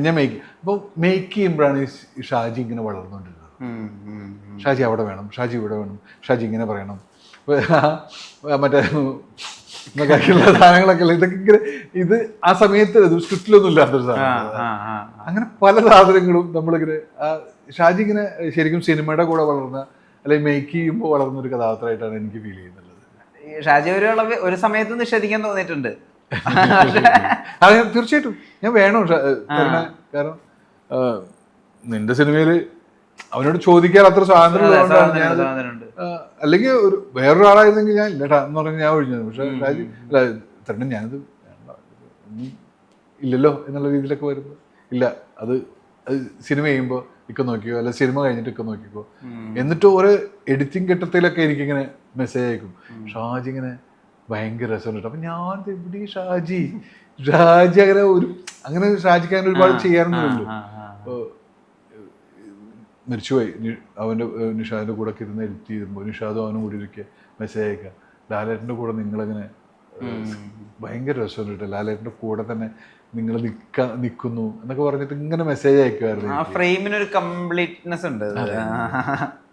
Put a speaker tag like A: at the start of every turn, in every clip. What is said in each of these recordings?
A: ഞാൻ അപ്പോൾ മേക്ക് ചെയ്യുമ്പോഴാണ് ഈ ഷാജി ഇങ്ങനെ വളർന്നുകൊണ്ടിരുന്നത്. ഷാജി അവിടെ വേണം, ഷാജി ഇവിടെ വേണം, ഷാജി ഇങ്ങനെ പറയണം, മറ്റേ എന്നൊക്കെയുള്ള സാധനങ്ങളൊക്കെ അല്ല. ഇതൊക്കെ ഇങ്ങനെ ഇത് ആ സമയത്ത് സ്ക്രിപ്റ്റിലൊന്നും ഇല്ലാത്തൊരു സാധനം. അങ്ങനെ പല സാധനങ്ങളും നമ്മളിങ്ങനെ ഷാജി ഇങ്ങനെ ശരിക്കും സിനിമയുടെ കൂടെ വളർന്ന അല്ലെങ്കിൽ മേക്ക് ചെയ്യുമ്പോൾ വളർന്നൊരു കഥാപാത്രമായിട്ടാണ് എനിക്ക് ഫീൽ ചെയ്യുന്നത്.
B: ഷാജി ഒരു സമയത്ത് നിഷേധിക്കാൻ തോന്നിയിട്ടുണ്ട്.
A: അത് തീർച്ചയായിട്ടും ഞാൻ വേണം കാരണം നിന്റെ സിനിമയില് അവനോട് ചോദിക്കാൻ അത്ര സ്വാതന്ത്ര്യം. അല്ലെങ്കിൽ ഒരു വേറൊരാളായിരുന്നെങ്കിൽ ഞാൻ ഇല്ലട്ടാ എന്ന് പറഞ്ഞാൽ ഞാൻ ഒഴിഞ്ഞത്. പക്ഷെ ഷാജി അല്ല തരണം ഞാനത് ഒന്നും ഇല്ലല്ലോ എന്നുള്ള രീതിയിലൊക്കെ വരുമ്പോൾ ഇല്ല, അത് സിനിമ ചെയ്യുമ്പോൾ ഇക്ക നോക്കിയോ, അല്ല സിനിമ കഴിഞ്ഞിട്ട് ഇക്ക നോക്കിക്കോ, എന്നിട്ട് ഓരോ എഡിറ്റിംഗ് ഘട്ടത്തിലൊക്കെ എനിക്കിങ്ങനെ മെസ്സേജ് അയക്കും, ഷാജി ഇങ്ങനെ ഭയങ്കര രസമുണ്ട്. അപ്പൊ ഞാൻ എവിടെ ഷാജി അങ്ങനെ ഷാജിക്ക് അങ്ങനെ ഒരുപാട് ചെയ്യാനൊന്നുമില്ല. ഇപ്പോൾ മരിച്ചുപോയി അവൻ്റെ നിഷാദിൻ്റെ കൂടെ ഒക്കെ ഇരുന്ന് എഡിറ്റ് ചെയ്യുമ്പോൾ നിഷാദും അവനും കൂടി ഇരിക്കുക മെസ്സേജ് അയക്കുക, ലാലേട്ടൻ്റെ കൂടെ നിങ്ങളങ്ങനെ ഭയങ്കര രസമുണ്ട് കേട്ടോ, ലാലേട്ടൻ്റെ കൂടെ തന്നെ നിങ്ങൾ നിൽക്കുന്നു എന്നൊക്കെ പറഞ്ഞിട്ട് ഇങ്ങനെ മെസ്സേജ് അയക്കുമായിരുന്നു.
B: ഫ്രെയിമിനൊരു കംപ്ലീറ്റ്നെസ് ഉണ്ട്.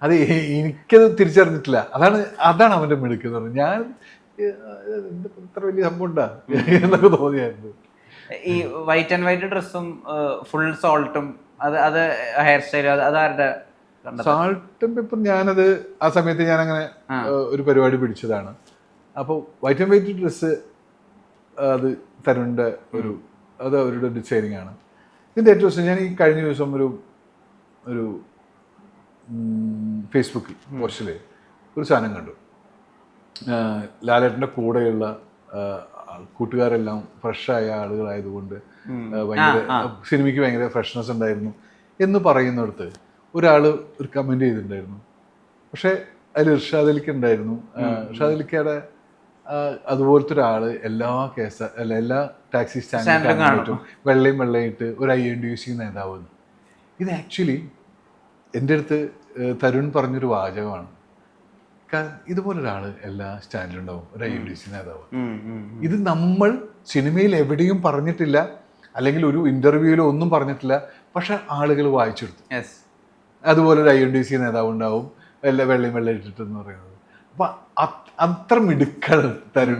A: അത് എനിക്കത് തിരിച്ചറിഞ്ഞിട്ടില്ല. അതാണ് അവൻ്റെ മിടുക്ക് എന്ന് പറഞ്ഞത്. ഞാൻ ഇത്ര വലിയ സംഭവം ഉണ്ടാ എന്നൊക്കെ തോന്നിയായിരുന്നു.
B: ഈ വൈറ്റ് ആൻഡ് വൈറ്റ് ഡ്രസ്സും ഫുൾ സോൾട്ടും അത് ഹെയർ സ്റ്റൈൽ അതാരുടെ?
A: സാൾട്ട് ആൻഡ് പെപ്പർ ഞാനത് ആ സമയത്ത് ഞാനങ്ങനെ ഒരു പരിപാടി പിടിച്ചതാണ്. അപ്പോൾ വൈറ്റ് ആൻഡ് വൈറ്റ് ഡ്രസ്സ് അത് തരുണിൻ്റെ അത് അവരുടെ ഡിസൈനിങ് ആണ്. ഇതിൻ്റെ ഏറ്റവും ദിവസം ഞാൻ ഈ കഴിഞ്ഞ ദിവസം ഒരു ഫേസ്ബുക്കിൽ പോസ്റ്റിൽ ഒരു സാധനം കണ്ടു. ലാലേട്ടൻ്റെ കൂടെയുള്ള കൂട്ടുകാരെല്ലാം ഫ്രഷായ ആളുകളായതുകൊണ്ട് ഭയങ്കര സിനിമയ്ക്ക് ഭയങ്കര ഫ്രഷ്നെസ് ഉണ്ടായിരുന്നു എന്ന് പറയുന്നിടത്ത് ഒരാൾ ഒരു കമൻറ്റ് ചെയ്തിട്ടുണ്ടായിരുന്നു. പക്ഷേ അതിൽ ഇർഷാദ് അലിക്ക് ഉണ്ടായിരുന്നു. ഇർഷാദ് അലിക്കയുടെ അതുപോലത്തെ ഒരാള് എല്ലാ ടാക്സി സ്റ്റാൻഡിലും വെള്ളയിട്ട് ഒരു INTUC നേതാവ്. ഇത് ആക്ച്വലി എൻ്റെ അടുത്ത് തരുൺ പറഞ്ഞൊരു വാചകമാണ്. ഇതുപോലൊരാള് എല്ലാ സ്റ്റാൻഡിലും ഉണ്ടാവും, ഒരു INTUC നേതാവ്. ഇത് നമ്മൾ സിനിമയിൽ എവിടെയും പറഞ്ഞിട്ടില്ല, അല്ലെങ്കിൽ ഒരു ഇന്റർവ്യൂവിലോ ഒന്നും പറഞ്ഞിട്ടില്ല. പക്ഷെ ആളുകൾ വായിച്ചെടുത്തു. അതുപോലെ ഒരു INTUC നേതാവ് ഉണ്ടാവും, വെള്ളയിട്ടിട്ടെന്ന് പറയുന്നത്. അപ്പൊ അത്ര മിടുക്കാണ് തരുൺ.